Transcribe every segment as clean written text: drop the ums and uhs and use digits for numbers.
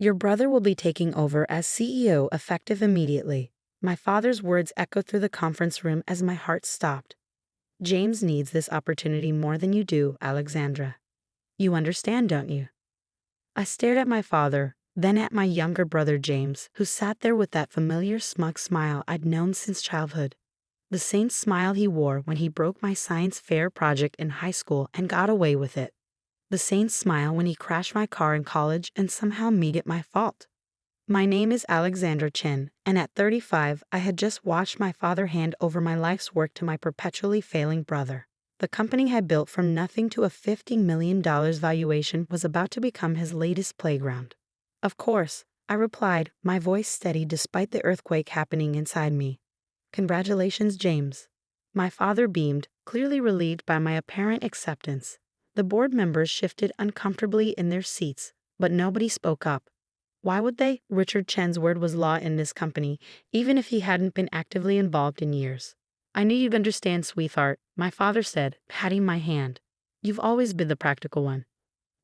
Your brother will be taking over as CEO effective immediately. My father's words echoed through the conference room as my heart stopped. James needs this opportunity more than you do, Alexandra. You understand, don't you? I stared at my father, then at my younger brother James, who sat there with that familiar smug smile I'd known since childhood. The same smile he wore when he broke my science fair project in high school and got away with it. The same smile when he crashed my car in college and somehow made it my fault. My name is Alexandra Chen, and at 35, I had just watched my father hand over my life's work to my perpetually failing brother. The company I built from nothing to a $50 million valuation was about to become his latest playground. Of course, I replied, my voice steady despite the earthquake happening inside me. Congratulations, James. My father beamed, clearly relieved by my apparent acceptance. The board members shifted uncomfortably in their seats, but nobody spoke up. Why would they? Richard Chen's word was law in this company, even if he hadn't been actively involved in years. I knew you'd understand, sweetheart, my father said, patting my hand. You've always been the practical one.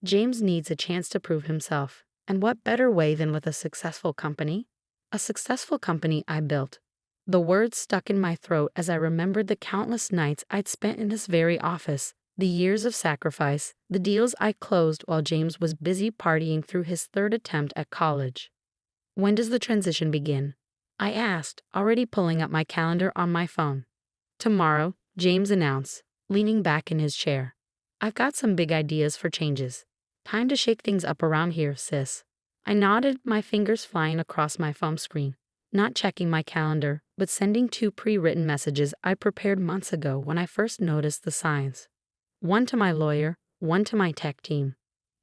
James needs a chance to prove himself, and what better way than with a successful company? A successful company I built. The words stuck in my throat as I remembered the countless nights I'd spent in this very office, the years of sacrifice, the deals I closed while James was busy partying through his third attempt at college. When does the transition begin? I asked, already pulling up my calendar on my phone. Tomorrow, James announced, leaning back in his chair. I've got some big ideas for changes. Time to shake things up around here, sis. I nodded, my fingers flying across my phone screen, not checking my calendar, but sending 2 pre-written messages I prepared months ago when I first noticed the signs. One to my lawyer, one to my tech team.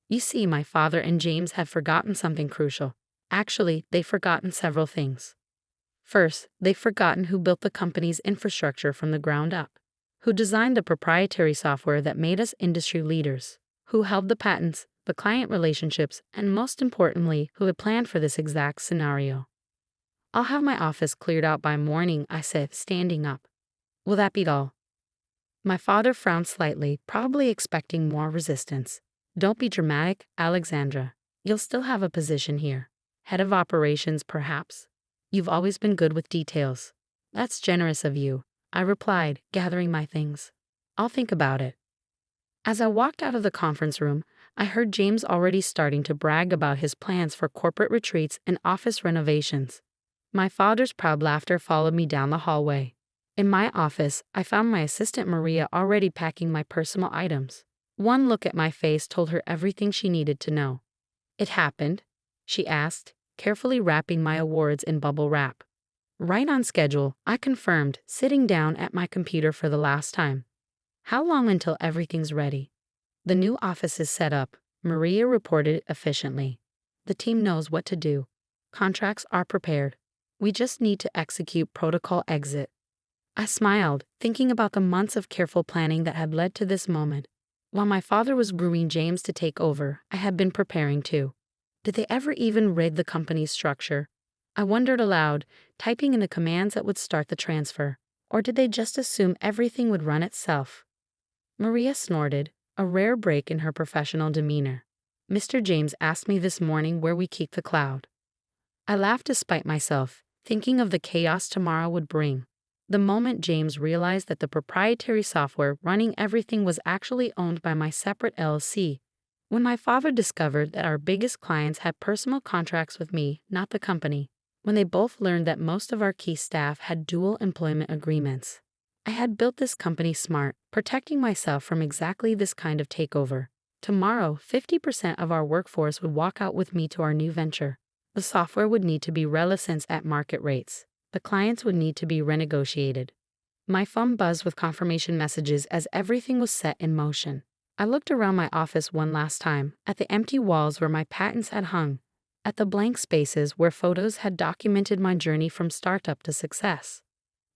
You see, my father and James had forgotten something crucial. Actually, they've forgotten several things. First, they've forgotten who built the company's infrastructure from the ground up, who designed the proprietary software that made us industry leaders, who held the patents, the client relationships, and most importantly, who had planned for this exact scenario. I'll have my office cleared out by morning, I said, standing up. Will that be all? My father frowned slightly, probably expecting more resistance. Don't be dramatic, Alexandra. You'll still have a position here. Head of operations, perhaps. You've always been good with details. That's generous of you, I replied, gathering my things. I'll think about it. As I walked out of the conference room, I heard James already starting to brag about his plans for corporate retreats and office renovations. My father's proud laughter followed me down the hallway. In my office, I found my assistant Maria already packing my personal items. One look at my face told her everything she needed to know. It happened? She asked, carefully wrapping my awards in bubble wrap. Right on schedule, I confirmed, sitting down at my computer for the last time. How long until everything's ready? The new office is set up, Maria reported efficiently. The team knows what to do. Contracts are prepared. We just need to execute protocol exit. I smiled, thinking about the months of careful planning that had led to this moment. While my father was grooming James to take over, I had been preparing too. Did they ever even rig the company's structure? I wondered aloud, typing in the commands that would start the transfer. Or did they just assume everything would run itself? Maria snorted, a rare break in her professional demeanor. Mr. James asked me this morning where we keep the cloud. I laughed despite myself, thinking of the chaos tomorrow would bring. The moment James realized that the proprietary software running everything was actually owned by my separate LLC. When my father discovered that our biggest clients had personal contracts with me, not the company. When they both learned that most of our key staff had dual employment agreements. I had built this company smart, protecting myself from exactly this kind of takeover. Tomorrow, 50% of our workforce would walk out with me to our new venture. The software would need to be relicensed at market rates. The clients would need to be renegotiated. My phone buzzed with confirmation messages as everything was set in motion. I looked around my office one last time, at the empty walls where my patents had hung, at the blank spaces where photos had documented my journey from startup to success.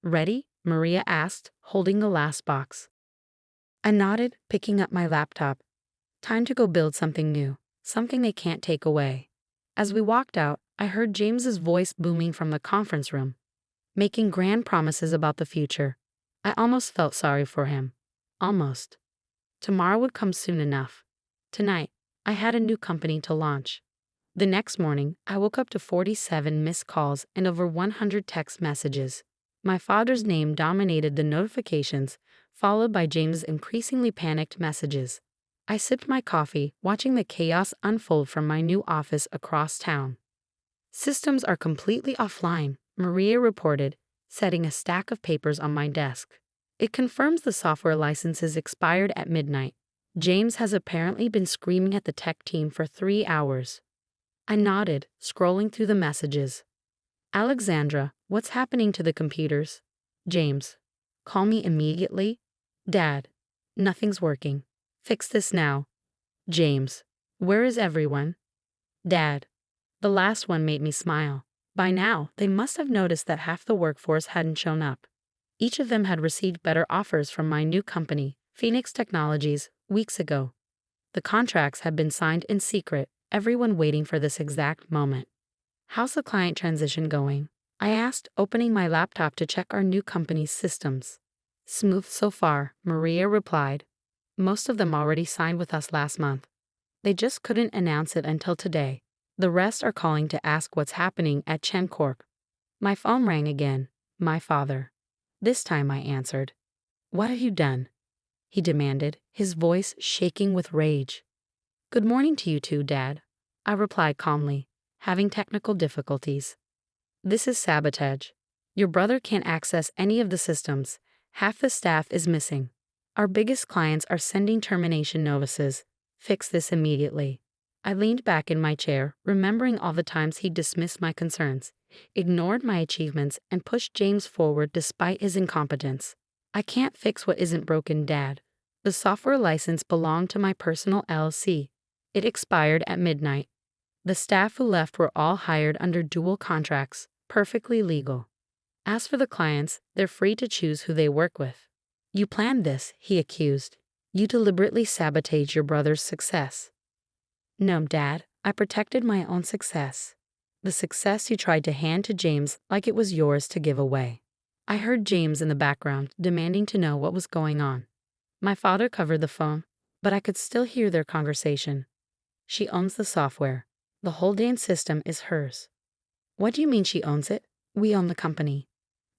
Ready? Maria asked, holding the last box. I nodded, picking up my laptop. Time to go build something new, something they can't take away. As we walked out, I heard James's voice booming from the conference room, making grand promises about the future. I almost felt sorry for him. Almost. Tomorrow would come soon enough. Tonight, I had a new company to launch. The next morning, I woke up to 47 missed calls and over 100 text messages. My father's name dominated the notifications, followed by James's increasingly panicked messages. I sipped my coffee, watching the chaos unfold from my new office across town. "Systems are completely offline," Maria reported, setting a stack of papers on my desk. "It confirms the software licenses expired at midnight. James has apparently been screaming at the tech team for 3 hours." I nodded, scrolling through the messages. "Alexandra, what's happening to the computers?" "James, call me immediately." "Dad, nothing's working. Fix this now." "James, where is everyone?" "Dad." The last one made me smile. By now, they must have noticed that half the workforce hadn't shown up. Each of them had received better offers from my new company, Phoenix Technologies, weeks ago. The contracts had been signed in secret, everyone waiting for this exact moment. "How's the client transition going?" I asked, opening my laptop to check our new company's systems. "Smooth so far," Maria replied. "Most of them already signed with us last month. They just couldn't announce it until today. The rest are calling to ask what's happening at Chen Corp." My phone rang again. My father. This time I answered. "What have you done?" he demanded, his voice shaking with rage. "Good morning to you too, Dad," I replied calmly, "having technical difficulties." "This is sabotage. Your brother can't access any of the systems. Half the staff is missing. Our biggest clients are sending termination notices. Fix this immediately." I leaned back in my chair, remembering all the times he dismissed my concerns, ignored my achievements, and pushed James forward despite his incompetence. "I can't fix what isn't broken, Dad. The software license belonged to my personal LLC. It expired at midnight. The staff who left were all hired under dual contracts, perfectly legal. As for the clients, they're free to choose who they work with." "You planned this," he accused. "You deliberately sabotaged your brother's success." "No, Dad, I protected my own success. The success you tried to hand to James like it was yours to give away." I heard James in the background, demanding to know what was going on. My father covered the phone, but I could still hear their conversation. "She owns the software. The whole damn system is hers." "What do you mean she owns it?" "We own the company.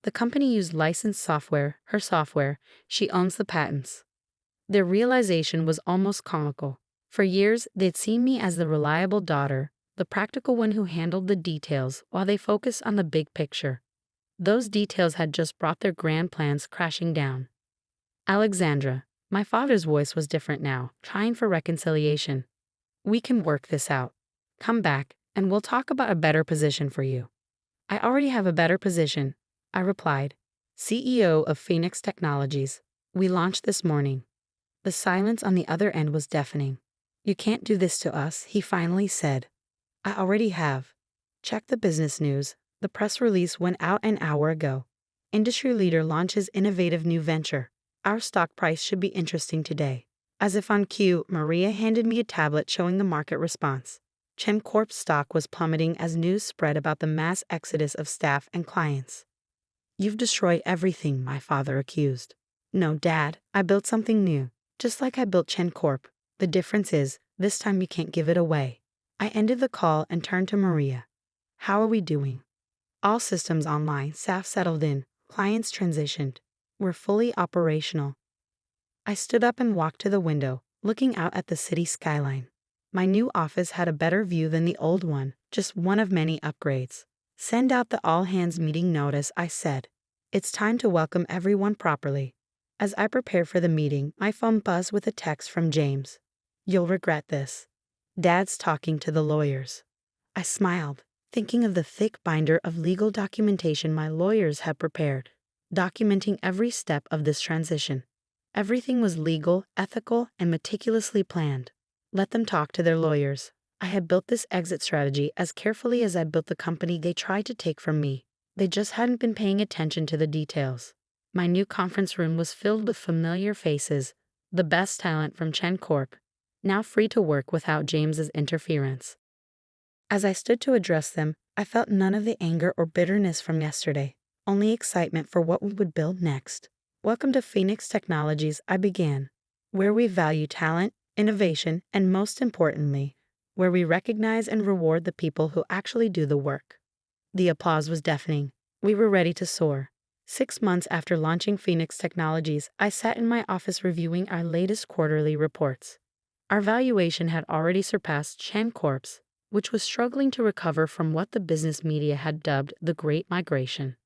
The company used licensed software, her software. She owns the patents." Their realization was almost comical. For years, they'd seen me as the reliable daughter, the practical one who handled the details while they focused on the big picture. Those details had just brought their grand plans crashing down. "Alexandra," my father's voice was different now, trying for reconciliation. "We can work this out. Come back, and we'll talk about a better position for you." "I already have a better position," I replied. "CEO of Phoenix Technologies. We launched this morning." The silence on the other end was deafening. "You can't do this to us," he finally said. "I already have. Check the business news. The press release went out an hour ago. Industry leader launches innovative new venture. Our stock price should be interesting today." As if on cue, Maria handed me a tablet showing the market response. Chen Corp's stock was plummeting as news spread about the mass exodus of staff and clients. "You've destroyed everything," my father accused. "No, Dad, I built something new. Just like I built Chen Corp. The difference is, this time you can't give it away." I ended the call and turned to Maria. "How are we doing?" "All systems online, staff settled in, clients transitioned. We're fully operational." I stood up and walked to the window, looking out at the city skyline. My new office had a better view than the old one, just one of many upgrades. "Send out the all-hands meeting notice," I said. "It's time to welcome everyone properly." As I prepared for the meeting, my phone buzzed with a text from James. "You'll regret this. Dad's talking to the lawyers." I smiled, thinking of the thick binder of legal documentation my lawyers had prepared, documenting every step of this transition. Everything was legal, ethical, and meticulously planned. Let them talk to their lawyers. I had built this exit strategy as carefully as I built the company they tried to take from me. They just hadn't been paying attention to the details. My new conference room was filled with familiar faces, the best talent from Chen Corp, now free to work without James's interference. As I stood to address them, I felt none of the anger or bitterness from yesterday, only excitement for what we would build next. "Welcome to Phoenix Technologies," I began, "where we value talent, innovation, and most importantly, where we recognize and reward the people who actually do the work. The applause was deafening. We were ready to soar. 6 months after launching Phoenix Technologies, I sat in my office reviewing our latest quarterly reports. Our valuation had already surpassed Chen Corp's, which was struggling to recover from what the business media had dubbed the Great Migration.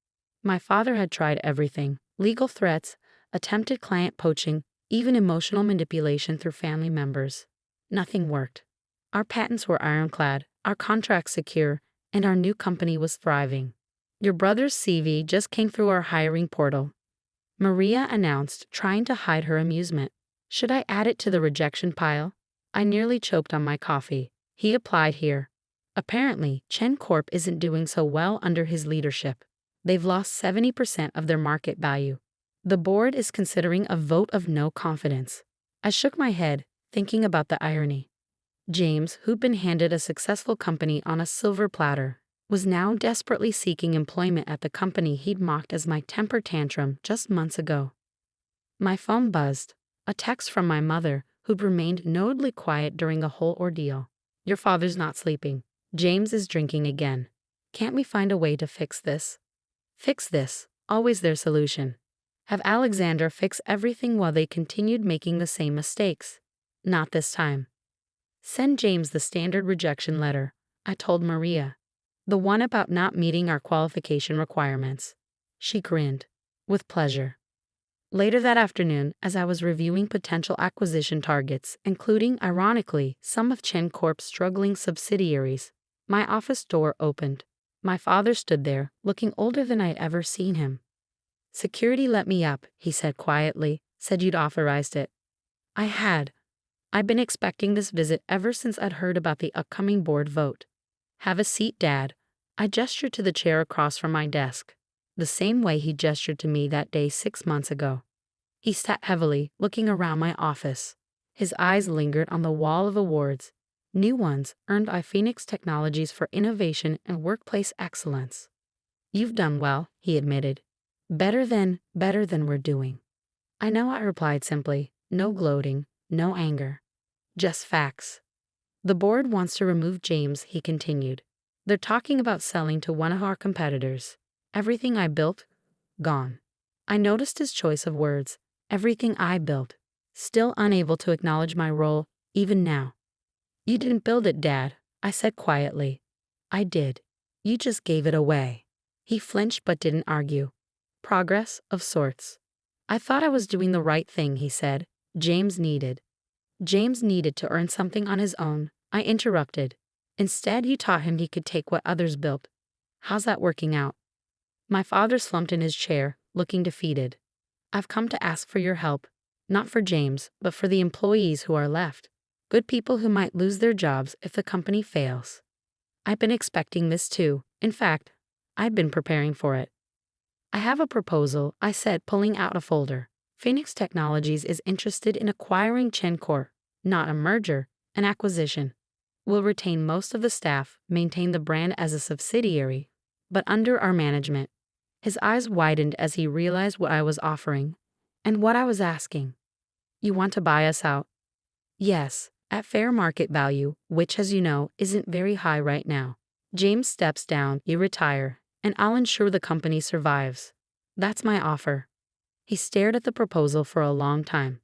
My father had tried everything: legal threats, attempted client poaching, even emotional manipulation through family members. Nothing worked. Our patents were ironclad, our contracts secure, and our new company was thriving. Your brother's CV just came through our hiring portal, Maria announced, trying to hide her amusement. Should I add it to the rejection pile? I nearly choked on my coffee. He applied here. Apparently, Chen Corp isn't doing so well under his leadership. They've lost 70% of their market value. The board is considering a vote of no confidence. I shook my head, thinking about the irony. James, who'd been handed a successful company on a silver platter, was now desperately seeking employment at the company he'd mocked as my temper tantrum just months ago. My phone buzzed. A text from my mother, who'd remained notably quiet during the whole ordeal. Your father's not sleeping. James is drinking again. Can't we find a way to fix this? Fix this, always their solution. Have Alexandra fix everything while they continued making the same mistakes. Not this time. Send James the standard rejection letter, I told Maria. The one about not meeting our qualification requirements. She grinned. With pleasure. Later that afternoon, as I was reviewing potential acquisition targets, including, ironically, some of Chen Corp's struggling subsidiaries, my office door opened. My father stood there, looking older than I'd ever seen him. Security let me up, he said quietly, said you'd authorized it. I had. I'd been expecting this visit ever since I'd heard about the upcoming board vote. Have a seat, Dad. I gestured to the chair across from my desk, the same way he gestured to me that day 6 months ago. He sat heavily, looking around my office. His eyes lingered on the wall of awards, new ones earned by Phoenix Technologies for innovation and workplace excellence. You've done well, he admitted. Better than we're doing. I know, I replied simply, no gloating, no anger. Just facts. The board wants to remove James, he continued. They're talking about selling to one of our competitors. Everything I built? Gone. I noticed his choice of words. Everything I built. Still unable to acknowledge my role, even now. You didn't build it, Dad, I said quietly. I did. You just gave it away. He flinched but didn't argue. Progress, of sorts. I thought I was doing the right thing, he said. James needed to earn something on his own, I interrupted. Instead, you taught him he could take what others built. How's that working out? My father slumped in his chair, looking defeated. I've come to ask for your help, not for James, but for the employees who are left. Good people who might lose their jobs if the company fails. I've been expecting this too. In fact, I'd been preparing for it. I have a proposal, I said, pulling out a folder. Phoenix Technologies is interested in acquiring Chen Corp, not a merger, an acquisition. We'll retain most of the staff, maintain the brand as a subsidiary, but under our management. His eyes widened as he realized what I was offering, and what I was asking. You want to buy us out? Yes, at fair market value, which, as you know, isn't very high right now. James steps down, you retire, and I'll ensure the company survives. That's my offer. He stared at the proposal for a long time.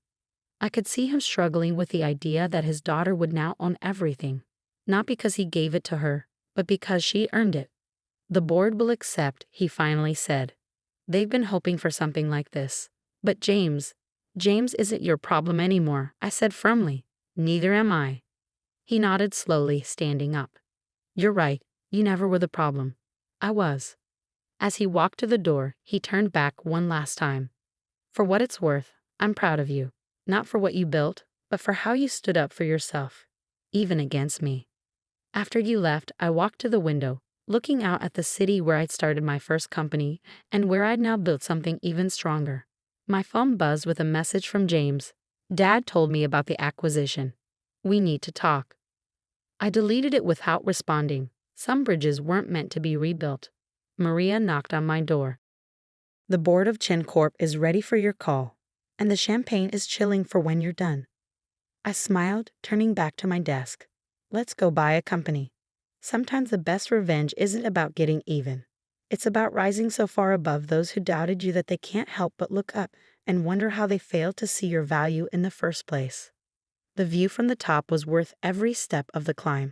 I could see him struggling with the idea that his daughter would now own everything, not because he gave it to her, but because she earned it. The board will accept, he finally said. They've been hoping for something like this. But James isn't your problem anymore, I said firmly. Neither am I. He nodded slowly, standing up. You're right, you never were the problem. I was. As he walked to the door, he turned back one last time. For what it's worth, I'm proud of you. Not for what you built, but for how you stood up for yourself, even against me. After you left, I walked to the window, looking out at the city where I'd started my first company and where I'd now built something even stronger. My phone buzzed with a message from James. Dad told me about the acquisition. We need to talk. I deleted it without responding. Some bridges weren't meant to be rebuilt. Maria knocked on my door. The board of Chen Corp is ready for your call, and the champagne is chilling for when you're done. I smiled, turning back to my desk. Let's go buy a company. Sometimes the best revenge isn't about getting even. It's about rising so far above those who doubted you that they can't help but look up and wonder how they failed to see your value in the first place. The view from the top was worth every step of the climb.